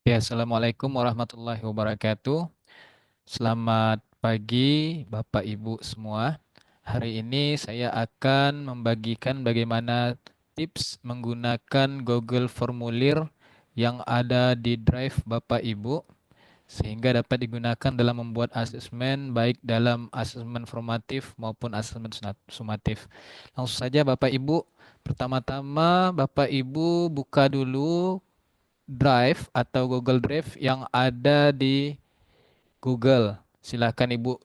Ya, Assalamualaikum warahmatullahi wabarakatuh. Selamat pagi, Bapak Ibu semua. Hari ini saya akan membagikan bagaimana tips menggunakan Google Formulir yang ada di Drive Bapak Ibu, sehingga dapat digunakan dalam membuat asesmen, baik dalam asesmen formatif maupun asesmen sumatif. Langsung saja, Bapak Ibu. Pertama-tama, Bapak Ibu buka dulu Drive atau Google Drive yang ada di Google. Silakan Ibu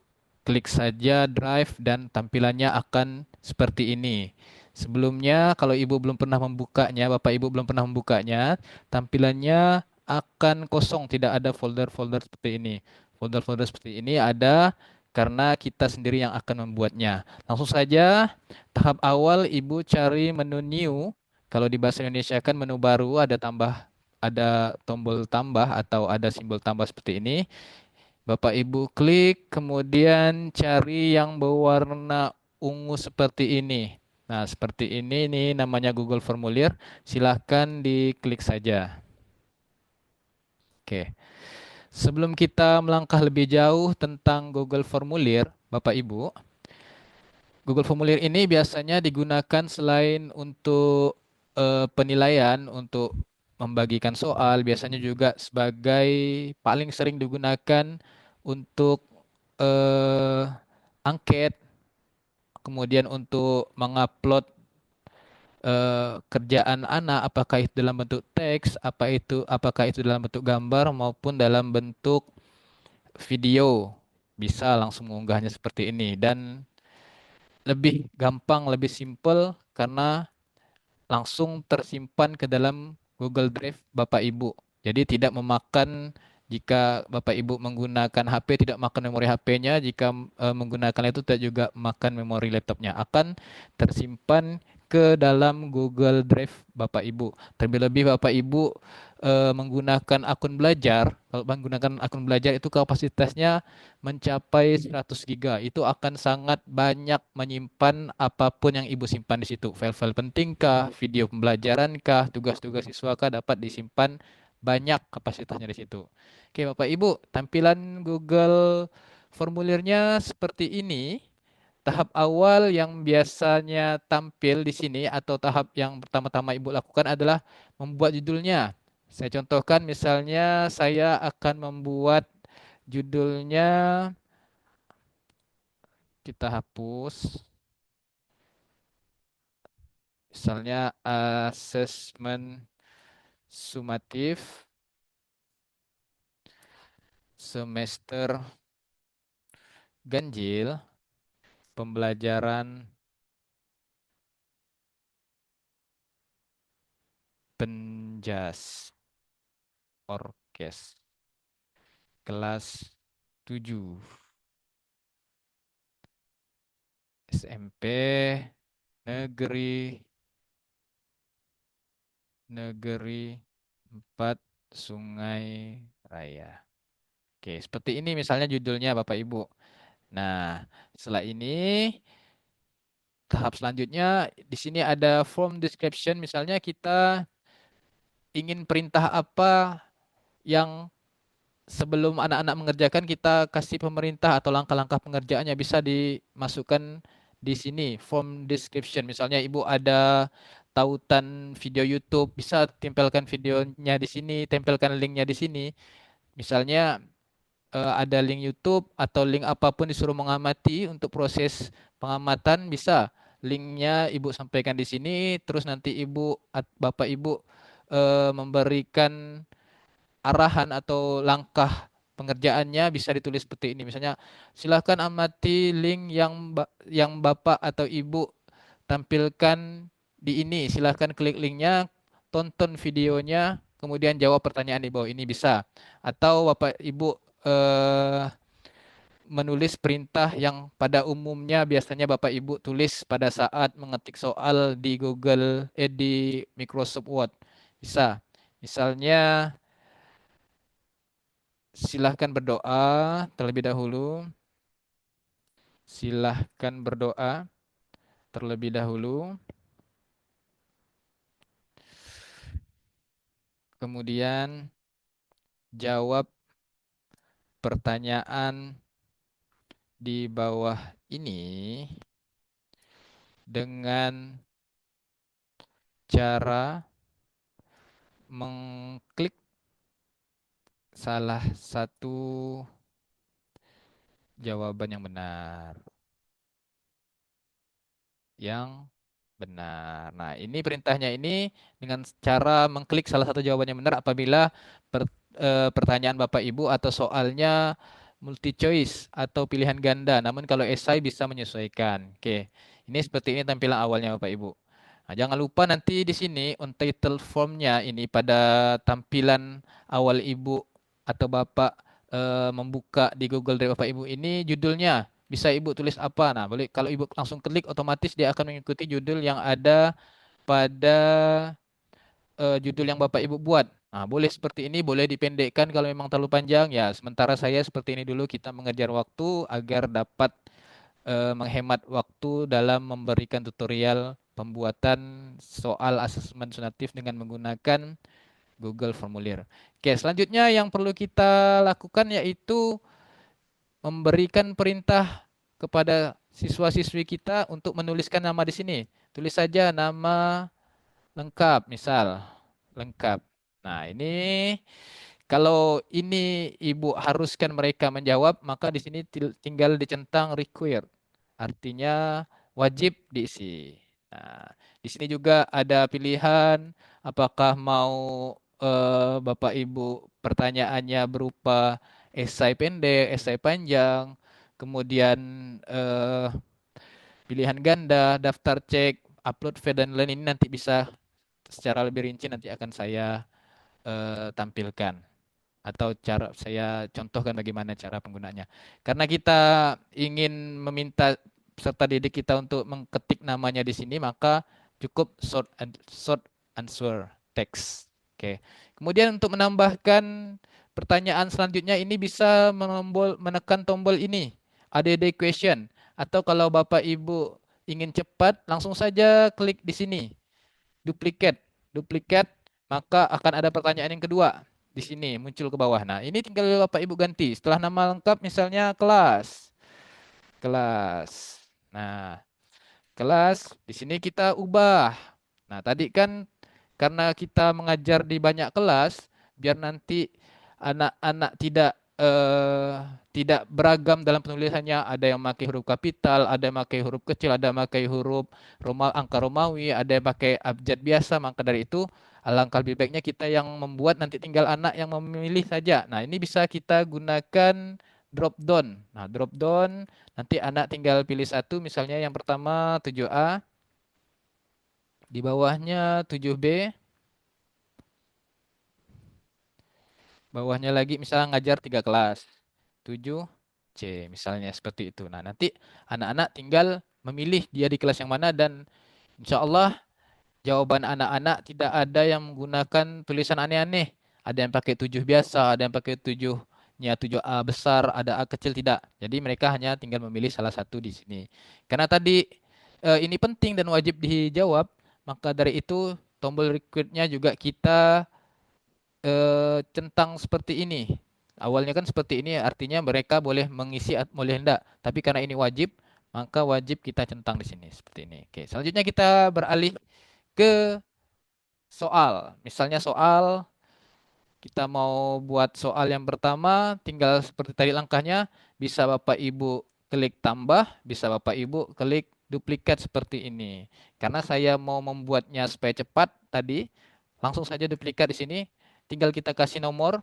klik saja Drive dan tampilannya akan seperti ini. Sebelumnya, kalau Ibu belum pernah membukanya, Bapak Ibu belum pernah membukanya, tampilannya akan kosong, tidak ada folder-folder seperti ini. Folder-folder seperti ini ada karena kita sendiri yang akan membuatnya. Langsung saja, tahap awal Ibu cari menu New. Kalau di bahasa Indonesia kan menu baru, ada tombol tambah atau ada simbol tambah seperti ini. Bapak Ibu klik, kemudian cari yang berwarna ungu seperti ini. Nah, seperti ini nih namanya Google Formulir. Silahkan diklik saja. Oke. Sebelum kita melangkah lebih jauh tentang Google Formulir, Bapak Ibu, Google Formulir ini biasanya digunakan selain untuk penilaian, untuk membagikan soal, biasanya juga sebagai paling sering digunakan untuk eh, angket, kemudian untuk mengupload kerjaan anak, apakah itu dalam bentuk teks, apakah itu dalam bentuk gambar maupun dalam bentuk video. Bisa langsung mengunggahnya seperti ini dan lebih gampang, lebih simple karena langsung tersimpan ke dalam Google Drive Bapak Ibu. Jadi tidak memakan jika Bapak Ibu menggunakan HP tidak makan memori HP-nya, jika menggunakan itu tidak juga makan memori laptopnya. Akan tersimpan ke dalam Google Drive Bapak Ibu. Terlebih-lebih Bapak Ibu menggunakan akun belajar. Kalau menggunakan akun belajar itu kapasitasnya mencapai 100 giga. Itu akan sangat banyak menyimpan apapun yang Ibu simpan di situ. File-file penting kah, video pembelajaran kah, tugas-tugas siswa kah dapat disimpan banyak kapasitasnya di situ. Oke, Bapak Ibu, tampilan Google formulirnya seperti ini. Tahap awal yang biasanya tampil di sini atau tahap yang pertama-tama Ibu lakukan adalah membuat judulnya. Saya contohkan misalnya saya akan membuat judulnya, kita hapus. Misalnya asesmen sumatif semester ganjil pembelajaran penjas orkes kelas 7 SMP negeri negeri 4 Sungai Raya. Oke, seperti ini misalnya judulnya Bapak Ibu. Nah, setelah ini tahap selanjutnya di sini ada form description. Misalnya kita ingin perintah apa yang sebelum anak-anak mengerjakan kita kasih pemerintah atau langkah-langkah pengerjaannya bisa dimasukkan di sini form description. Misalnya Ibu ada tautan video YouTube, bisa tempelkan videonya di sini, tempelkan linknya di sini. Misalnya ada link YouTube atau link apapun disuruh mengamati untuk proses pengamatan bisa linknya Ibu sampaikan di sini, terus nanti Bapak Ibu memberikan arahan atau langkah pengerjaannya bisa ditulis seperti ini. Misalnya, silakan amati link yang Bapak atau Ibu tampilkan di ini. Silakan klik linknya, tonton videonya, kemudian jawab pertanyaan di bawah ini bisa. Atau Bapak Ibu eh, menulis perintah yang pada umumnya biasanya Bapak Ibu tulis pada saat mengetik soal di di Microsoft Word. Bisa. Misalnya, silahkan berdoa terlebih dahulu. Silahkan berdoa terlebih dahulu. Kemudian jawab pertanyaan di bawah ini dengan cara mengklik salah satu jawaban yang benar. Yang benar. Nah, ini perintahnya ini dengan cara mengklik salah satu jawaban yang benar apabila pertanyaan Bapak Ibu atau soalnya multi choice atau pilihan ganda. Namun kalau esai bisa menyesuaikan. Oke. Ini seperti ini tampilan awalnya Bapak Ibu. Nah, jangan lupa nanti di sini untitled formnya ini pada tampilan awal Ibu atau Bapak membuka di Google Drive Bapak Ibu ini judulnya bisa Ibu tulis apa? Nah, boleh kalau Ibu langsung klik otomatis dia akan mengikuti judul yang ada pada judul yang Bapak Ibu buat. Nah, boleh seperti ini, boleh dipendekkan kalau memang terlalu panjang ya. Sementara saya seperti ini dulu kita mengejar waktu agar dapat menghemat waktu dalam memberikan tutorial pembuatan soal asesmen sunatif dengan menggunakan Google Formulir. Oke, selanjutnya yang perlu kita lakukan yaitu memberikan perintah kepada siswa-siswi kita untuk menuliskan nama di sini. Tulis saja nama lengkap, misal lengkap. Nah, ini kalau ini ibu haruskan mereka menjawab, maka di sini tinggal dicentang required. Artinya wajib diisi. Nah, di sini juga ada pilihan apakah mau Bapak Ibu pertanyaannya berupa esai pendek, esai panjang, kemudian eh, pilihan ganda, daftar cek, upload file dan lain ini nanti bisa secara lebih rinci nanti akan saya tampilkan atau cara saya contohkan bagaimana cara penggunanya. Karena kita ingin meminta peserta didik kita untuk mengetik namanya di sini, maka cukup short answer text. Oke. Kemudian untuk menambahkan pertanyaan selanjutnya ini bisa menekan tombol ini, ADD question. Atau kalau Bapak Ibu ingin cepat, langsung saja klik di sini, duplicate. Duplicate, maka akan ada pertanyaan yang kedua di sini muncul ke bawah. Nah, ini tinggal Bapak Ibu ganti. Setelah nama lengkap misalnya kelas. Kelas. Nah, kelas di sini kita ubah. Nah, tadi kan karena kita mengajar di banyak kelas, biar nanti anak-anak tidak beragam dalam penulisannya. Ada yang pakai huruf kapital, ada yang pakai huruf kecil, ada yang pakai huruf angka Romawi, ada yang pakai abjad biasa. Maka dari itu alangkah lebih baiknya kita yang membuat nanti tinggal anak yang memilih saja. Nah, ini bisa kita gunakan drop down. Nah, drop down nanti anak tinggal pilih satu, misalnya yang pertama 7A, di bawahnya 7B, bawahnya lagi misalnya ngajar 3 kelas. 7C misalnya seperti itu. Nah, nanti anak-anak tinggal memilih dia di kelas yang mana dan insya Allah jawaban anak-anak tidak ada yang menggunakan tulisan aneh-aneh. Ada yang pakai 7 biasa, ada yang pakai 7-nya 7A besar, ada A kecil tidak. Jadi mereka hanya tinggal memilih salah satu di sini. Karena tadi ini penting dan wajib dijawab, maka dari itu tombol request-nya juga kita centang seperti ini. Awalnya kan seperti ini artinya mereka boleh mengisi boleh hendak. Tapi karena ini wajib, maka wajib kita centang di sini seperti ini. Oke, selanjutnya kita beralih ke soal. Misalnya soal kita mau buat soal yang pertama, tinggal seperti tadi langkahnya, bisa Bapak Ibu klik tambah, bisa Bapak Ibu klik duplikat seperti ini. Karena saya mau membuatnya supaya cepat tadi, langsung saja duplikat di sini. Tinggal kita kasih nomor,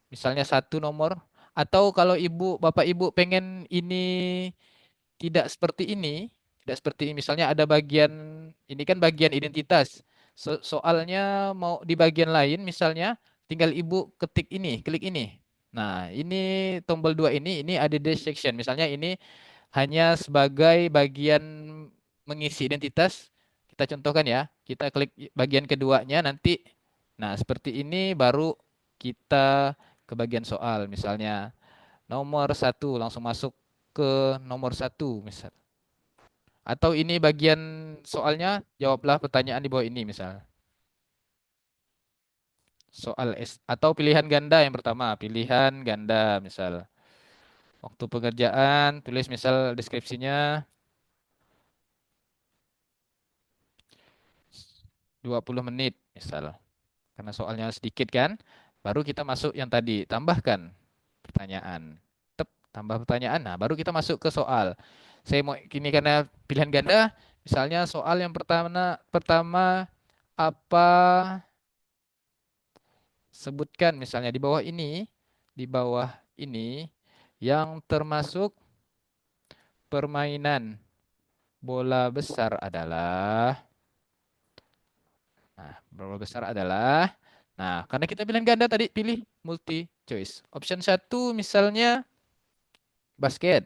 misalnya satu nomor. Atau kalau Bapak Ibu pengen ini tidak seperti ini, tidak seperti ini. Misalnya ada bagian, ini kan bagian identitas. Soalnya mau di bagian lain, misalnya tinggal Ibu ketik ini, klik ini. Nah, ini tombol dua ini ada di section. Misalnya ini hanya sebagai bagian mengisi identitas. Kita contohkan ya, kita klik bagian keduanya nanti. Nah, seperti ini baru kita ke bagian soal. Misalnya nomor satu, langsung masuk ke nomor satu misal. Atau ini bagian soalnya, jawablah pertanyaan di bawah ini misal. soal atau pilihan ganda yang pertama, pilihan ganda misal. Waktu pengerjaan, tulis misal deskripsinya 20 menit misal. Karena soalnya sedikit kan. Baru kita masuk yang tadi, tambahkan pertanyaan. Tambah pertanyaan. Nah, baru kita masuk ke soal. Saya mau ini karena pilihan ganda, misalnya soal yang pertama pertama apa sebutkan misalnya di bawah ini yang termasuk permainan bola besar adalah nah, bola besar adalah nah, karena kita pilihan ganda tadi pilih multi choice. Option satu misalnya basket.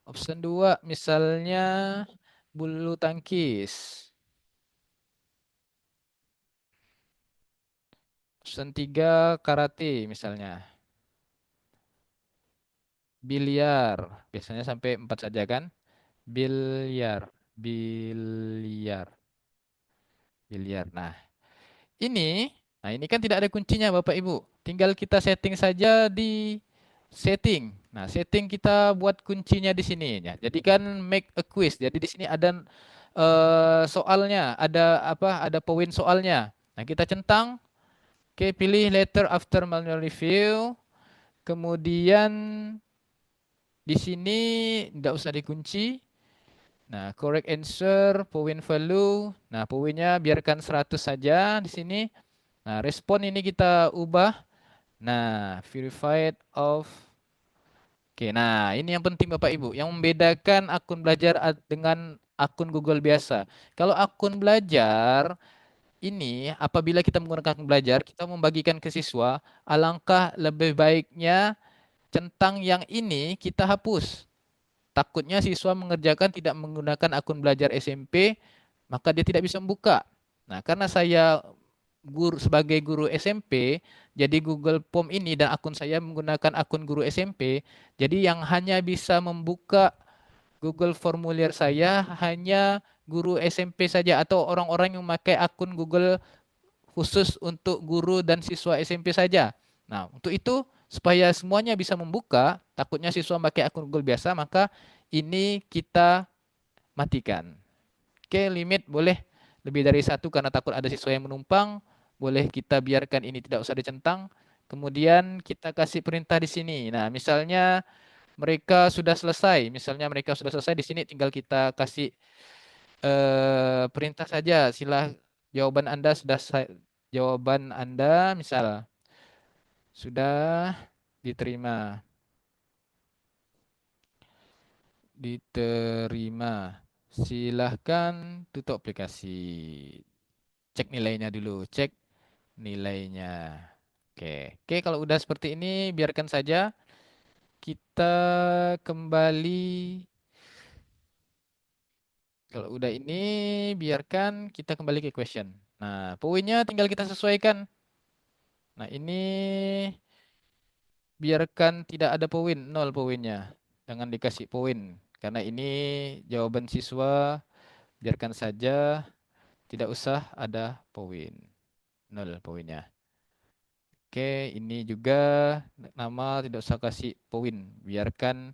Option 2 misalnya bulu tangkis. Option 3 karate misalnya. Biliar. Biasanya sampai 4 saja kan? Biliar. Biliar. Biliar. Ini, ini kan tidak ada kuncinya Bapak Ibu. Tinggal kita setting saja di setting. Nah, setting kita buat kuncinya di sini ya. Jadi kan make a quiz. Jadi di sini ada soalnya, ada apa? Ada poin soalnya. Nah, kita centang. Oke, pilih later after manual review. Kemudian di sini tidak usah dikunci. Nah, correct answer, point value. Nah, poinnya biarkan 100 saja di sini. Nah, respon ini kita ubah. Nah, verified of. Oke, nah ini yang penting Bapak Ibu. Yang membedakan akun belajar dengan akun Google biasa. Kalau akun belajar ini apabila kita menggunakan akun belajar, kita membagikan ke siswa, alangkah lebih baiknya centang yang ini kita hapus. Takutnya siswa mengerjakan tidak menggunakan akun belajar SMP, maka dia tidak bisa membuka. Nah, karena saya guru sebagai guru SMP, jadi Google Form ini dan akun saya menggunakan akun guru SMP, jadi yang hanya bisa membuka Google formulir saya hanya guru SMP saja atau orang-orang yang memakai akun Google khusus untuk guru dan siswa SMP saja. Nah, untuk itu supaya semuanya bisa membuka, takutnya siswa memakai akun Google biasa, maka ini kita matikan. Oke, limit boleh lebih dari satu karena takut ada siswa yang menumpang. Boleh kita biarkan ini tidak usah dicentang. Kemudian kita kasih perintah di sini. Nah, misalnya mereka sudah selesai. Misalnya mereka sudah selesai di sini tinggal kita kasih perintah saja. Jawaban Anda sudah jawaban Anda misal sudah diterima. Diterima. Silahkan tutup aplikasi. Cek nilainya dulu. Cek nilainya. Oke. Oke, kalau udah seperti ini biarkan saja. Kita kembali. Kalau udah ini biarkan kita kembali ke question. Nah, poinnya tinggal kita sesuaikan. Nah, ini biarkan tidak ada poin, nol poinnya. Jangan dikasih poin. Karena ini jawaban siswa, biarkan saja, tidak usah ada poin. Nol poinnya. Oke, ini juga nama tidak usah kasih poin. Biarkan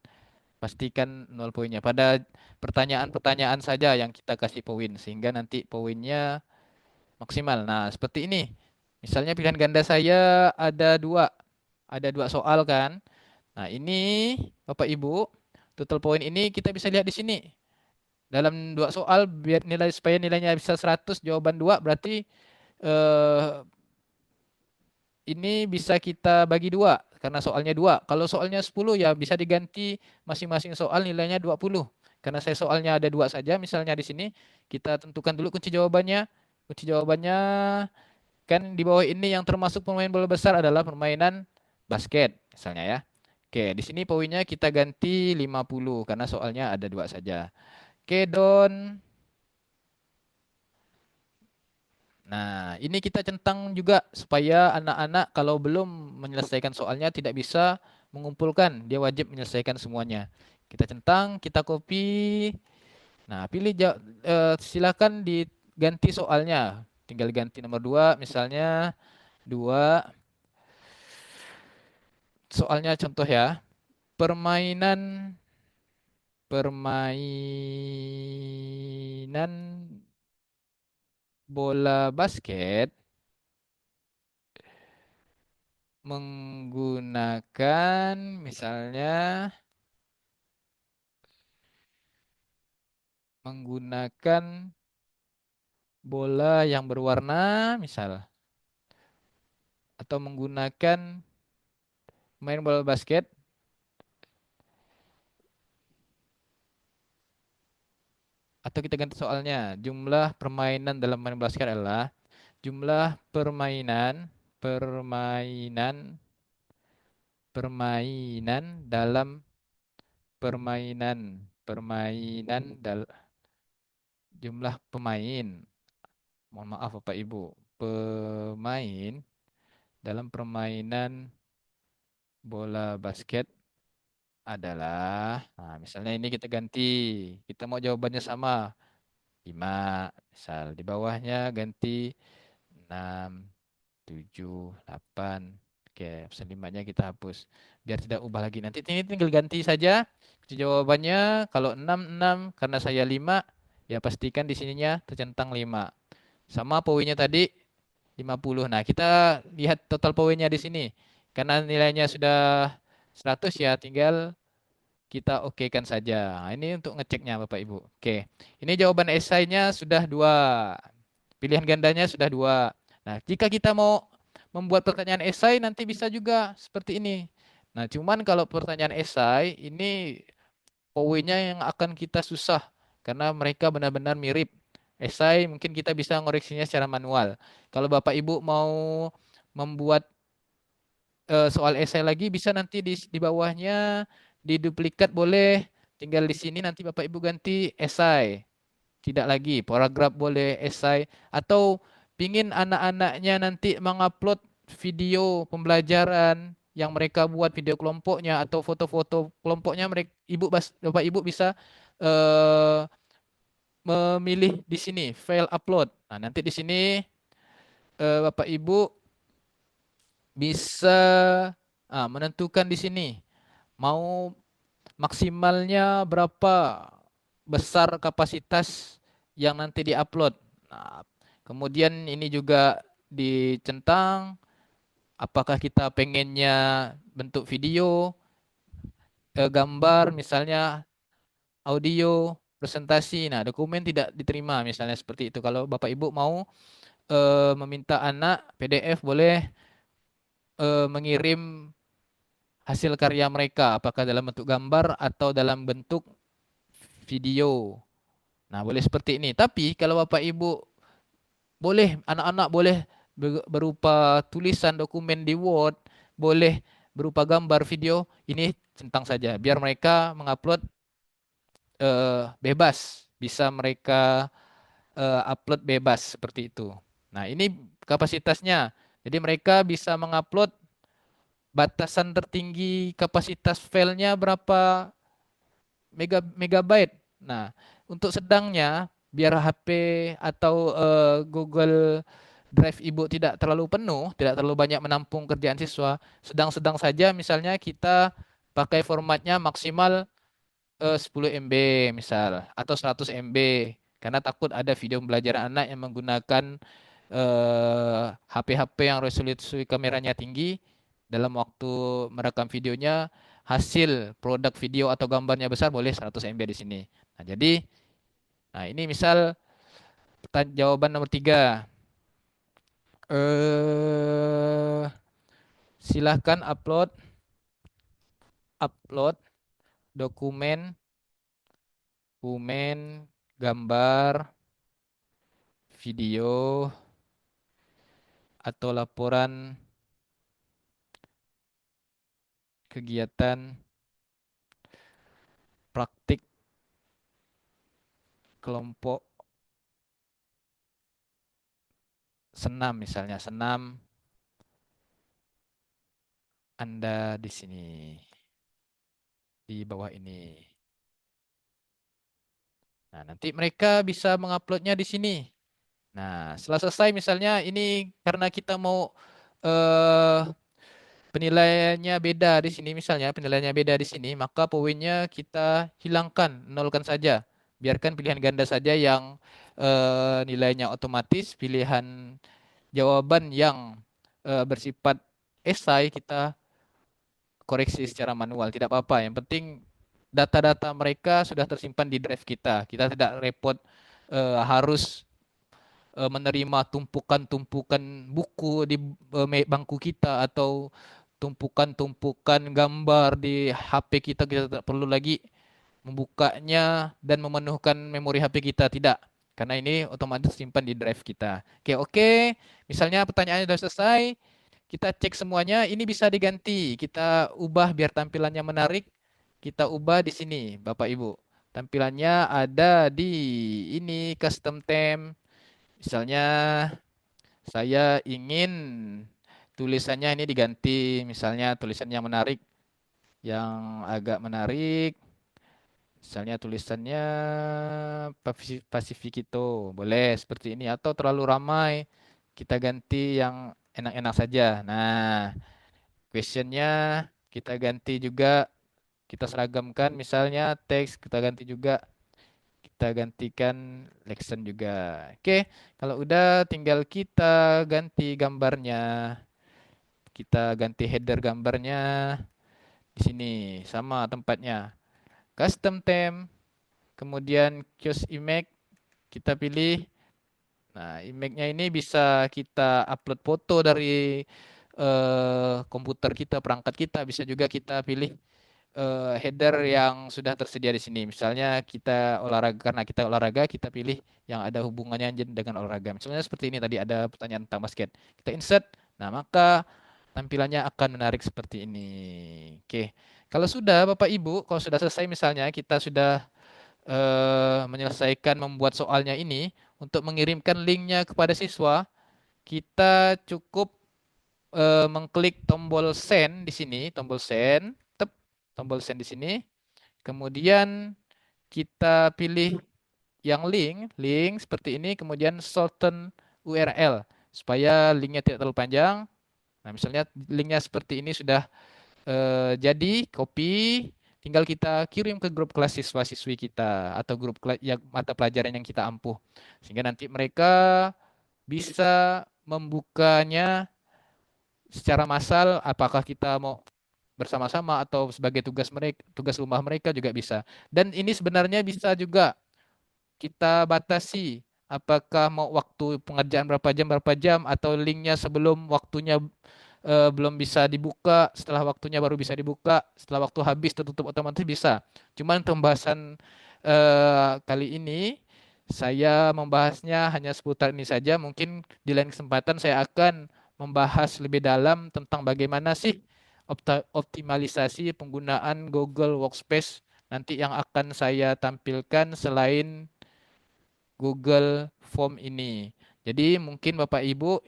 pastikan nol poinnya. Pada pertanyaan-pertanyaan saja yang kita kasih poin. Sehingga nanti poinnya maksimal. Nah, seperti ini. Misalnya pilihan ganda saya ada dua. Ada dua soal kan. Nah, ini Bapak Ibu, total point ini kita bisa lihat di sini. Dalam dua soal biar nilai supaya nilainya bisa 100 jawaban dua berarti eh, ini bisa kita bagi dua karena soalnya dua. Kalau soalnya 10 ya bisa diganti masing-masing soal nilainya 20. Karena saya soalnya ada dua saja, misalnya di sini kita tentukan dulu kunci jawabannya. Kunci jawabannya kan di bawah ini yang termasuk pemain bola besar adalah permainan basket misalnya ya. Oke, di sini poinnya kita ganti 50 karena soalnya ada dua saja. Oke, Don. Nah, ini kita centang juga supaya anak-anak kalau belum menyelesaikan soalnya tidak bisa mengumpulkan. Dia wajib menyelesaikan semuanya. Kita centang, kita copy. Nah, silakan diganti soalnya. tinggal ganti nomor 2 misalnya 2. Soalnya contoh ya, permainan permainan bola basket menggunakan misalnya menggunakan bola yang berwarna misal atau menggunakan main bola basket atau kita ganti soalnya jumlah permainan dalam main basket adalah jumlah permainan permainan dalam permainan jumlah pemain. Mohon maaf Bapak Ibu. Pemain dalam permainan bola basket adalah, nah misalnya ini kita ganti. Kita mau jawabannya sama. 5. Misal di bawahnya ganti 6, 7, 8. Oke, opsi 5-nya kita hapus. Biar tidak ubah lagi. Nanti ini tinggal ganti saja. Jawabannya kalau 6 6 karena saya 5, ya pastikan di sininya tercentang 5. Sama poinnya tadi 50. Nah, kita lihat total poinnya di sini. Karena nilainya sudah 100 ya, tinggal kita okekan saja. Nah, ini untuk ngeceknya Bapak Ibu. Oke. Ini jawaban esainya sudah 2. Pilihan gandanya sudah 2. Nah, jika kita mau membuat pertanyaan esai nanti bisa juga seperti ini. Nah, cuman kalau pertanyaan esai ini poinnya yang akan kita susah karena mereka benar-benar mirip. Esai mungkin kita bisa ngoreksinya secara manual. Kalau Bapak Ibu mau membuat soal esai lagi bisa nanti di bawahnya diduplikat boleh. Tinggal di sini nanti Bapak Ibu ganti esai. Tidak lagi paragraf boleh esai atau pingin anak-anaknya nanti mengupload video pembelajaran yang mereka buat video kelompoknya atau foto-foto kelompoknya mereka Bapak Ibu bisa eh, memilih di sini file upload. Nah, nanti di sini Bapak Ibu bisa menentukan di sini mau maksimalnya berapa besar kapasitas yang nanti diupload. Nah, kemudian ini juga dicentang apakah kita pengennya bentuk video, gambar misalnya audio, presentasi. Nah, dokumen tidak diterima misalnya seperti itu. Kalau Bapak Ibu mau meminta anak PDF boleh mengirim hasil karya mereka apakah dalam bentuk gambar atau dalam bentuk video. Nah, boleh seperti ini. Tapi kalau Bapak Ibu boleh, anak-anak boleh berupa tulisan dokumen di Word, boleh berupa gambar, video, ini centang saja. Biar mereka mengupload bebas. Bisa mereka upload bebas seperti itu. Nah, ini kapasitasnya. Jadi mereka bisa mengupload batasan tertinggi kapasitas filenya berapa megabyte. Nah, untuk sedangnya biar HP atau Google Drive Ibu tidak terlalu penuh, tidak terlalu banyak menampung kerjaan siswa, sedang-sedang saja misalnya kita pakai formatnya maksimal 10 MB misal atau 100 MB karena takut ada video pembelajaran anak yang menggunakan HP-HP yang resolusi kameranya tinggi dalam waktu merekam videonya hasil produk video atau gambarnya besar boleh 100 MB di sini. Nah, jadi ini misal jawaban nomor 3. Eh silahkan upload upload dokumen dokumen gambar video atau laporan kegiatan praktik kelompok senam misalnya senam Anda di sini di bawah ini. Nah, nanti mereka bisa menguploadnya di sini. Nah, setelah selesai misalnya ini karena kita mau eh, penilaiannya beda di sini misalnya, penilaiannya beda di sini, maka poinnya kita hilangkan, nolkan saja. Biarkan pilihan ganda saja yang nilainya otomatis, pilihan jawaban yang bersifat esai kita koreksi secara manual, tidak apa-apa. Yang penting data-data mereka sudah tersimpan di drive kita. Kita tidak repot harus menerima tumpukan-tumpukan buku di bangku kita atau tumpukan-tumpukan gambar di HP kita. Kita tidak perlu lagi membukanya dan memenuhkan memori HP kita. Tidak. Karena ini otomatis simpan di drive kita. Oke, oke. Misalnya pertanyaannya sudah selesai. Kita cek semuanya. Ini bisa diganti. Kita ubah biar tampilannya menarik. Kita ubah di sini, Bapak Ibu. Tampilannya ada di ini custom theme. Misalnya saya ingin tulisannya ini diganti, misalnya tulisan yang menarik, yang agak menarik, misalnya tulisannya Pasifik itu, boleh seperti ini, atau terlalu ramai, kita ganti yang enak-enak saja. Nah, questionnya kita ganti juga, kita seragamkan, misalnya teks kita ganti juga, kita gantikan Lexon juga. Oke, kalau udah tinggal kita ganti gambarnya. Kita ganti header gambarnya di sini sama tempatnya. Custom theme, kemudian choose image, kita pilih. Nah, image-nya ini bisa kita upload foto dari komputer kita, perangkat kita, bisa juga kita pilih header yang sudah tersedia di sini. Misalnya kita olahraga, karena kita olahraga, kita pilih yang ada hubungannya dengan olahraga. Misalnya seperti ini tadi ada pertanyaan tentang basket. Kita insert. Nah, maka tampilannya akan menarik seperti ini. Oke. Kalau sudah Bapak Ibu, kalau sudah selesai misalnya kita sudah menyelesaikan membuat soalnya ini, untuk mengirimkan linknya kepada siswa, kita cukup mengklik tombol send di sini, tombol send, tep, tombol send di sini. Kemudian kita pilih yang link seperti ini, kemudian shorten URL supaya linknya tidak terlalu panjang. Nah, misalnya linknya seperti ini sudah jadi copy, tinggal kita kirim ke grup kelas siswa-siswi kita atau grup yang mata pelajaran yang kita ampuh, sehingga nanti mereka bisa membukanya secara massal. Apakah kita mau bersama-sama atau sebagai tugas mereka, tugas rumah mereka juga bisa. Dan ini sebenarnya bisa juga kita batasi. Apakah mau waktu pengerjaan berapa jam atau linknya sebelum waktunya belum bisa dibuka, setelah waktunya baru bisa dibuka, setelah waktu habis tertutup otomatis bisa. Cuman pembahasan kali ini saya membahasnya hanya seputar ini saja. Mungkin di lain kesempatan saya akan membahas lebih dalam tentang bagaimana sih optimalisasi penggunaan Google Workspace nanti yang akan saya tampilkan selain Google Form ini. Jadi mungkin Bapak Ibu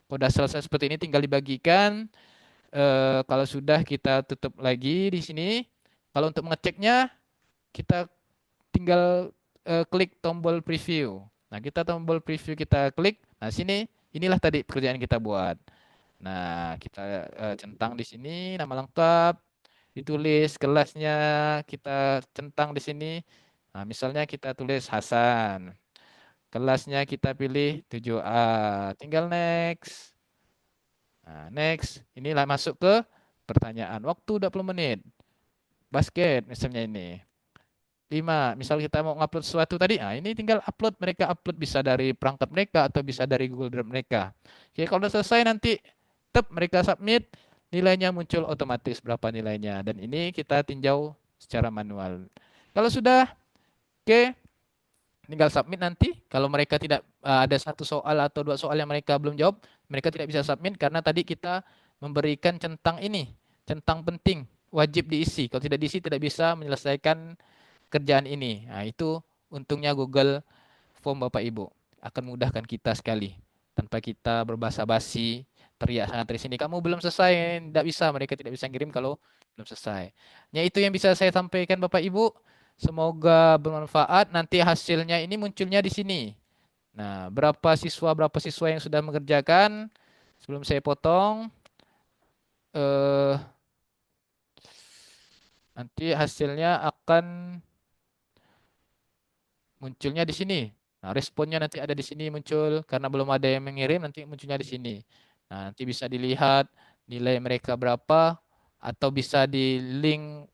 udah selesai seperti ini tinggal dibagikan. Kalau sudah kita tutup lagi di sini. Kalau untuk mengeceknya kita tinggal klik tombol preview. Nah, kita tombol preview kita klik. Nah, sini inilah tadi pekerjaan kita buat. Nah, kita centang di sini nama lengkap, ditulis kelasnya, kita centang di sini. Nah, misalnya kita tulis Hasan. Kelasnya kita pilih 7A. Tinggal next. Nah, next. Inilah masuk ke pertanyaan. Waktu 20 menit. Basket misalnya ini. 5. Misal kita mau ngupload sesuatu tadi, nah ini tinggal upload. Mereka upload bisa dari perangkat mereka atau bisa dari Google Drive mereka. Oke, kalau udah selesai nanti mereka submit, nilainya muncul otomatis berapa nilainya. Dan ini kita tinjau secara manual. Kalau sudah, oke, tinggal submit nanti. Kalau mereka tidak ada satu soal atau dua soal yang mereka belum jawab, mereka tidak bisa submit karena tadi kita memberikan centang ini, centang penting, wajib diisi. Kalau tidak diisi tidak bisa menyelesaikan kerjaan ini. Nah, itu untungnya Google Form Bapak Ibu akan mudahkan kita sekali tanpa kita berbahasa basi, teriak sana teriak sini. Kamu belum selesai, tidak bisa. Mereka tidak bisa ngirim kalau belum selesai. Ya, itu yang bisa saya sampaikan Bapak Ibu. Semoga bermanfaat. Nanti hasilnya ini munculnya di sini. Nah, berapa siswa yang sudah mengerjakan? Sebelum saya potong, eh, nanti hasilnya akan munculnya di sini. Nah, responnya nanti ada di sini muncul karena belum ada yang mengirim, nanti munculnya di sini. Nah, nanti bisa dilihat nilai mereka berapa atau bisa di link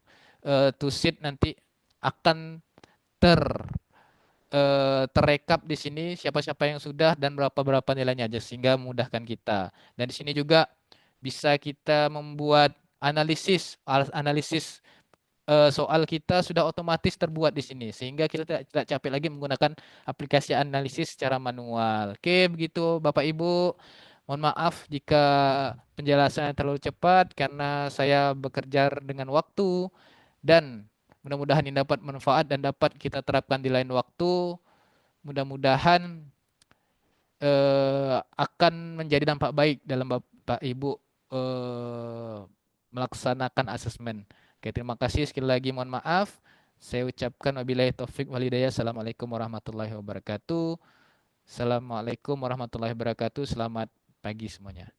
to sheet nanti akan ter terekap di sini siapa-siapa yang sudah dan berapa-berapa nilainya aja sehingga memudahkan kita. Dan di sini juga bisa kita membuat analisis soal kita sudah otomatis terbuat di sini sehingga kita tidak capek lagi menggunakan aplikasi analisis secara manual. Oke, begitu Bapak Ibu. Mohon maaf jika penjelasannya terlalu cepat karena saya bekerja dengan waktu dan mudah-mudahan ini dapat manfaat dan dapat kita terapkan di lain waktu. Mudah-mudahan akan menjadi dampak baik dalam Bapak Ibu eh, melaksanakan asesmen. Oke, terima kasih sekali lagi. Mohon maaf. Saya ucapkan wabillahi taufik walhidayah. Assalamualaikum warahmatullahi wabarakatuh. Assalamualaikum warahmatullahi wabarakatuh. Selamat pagi semuanya.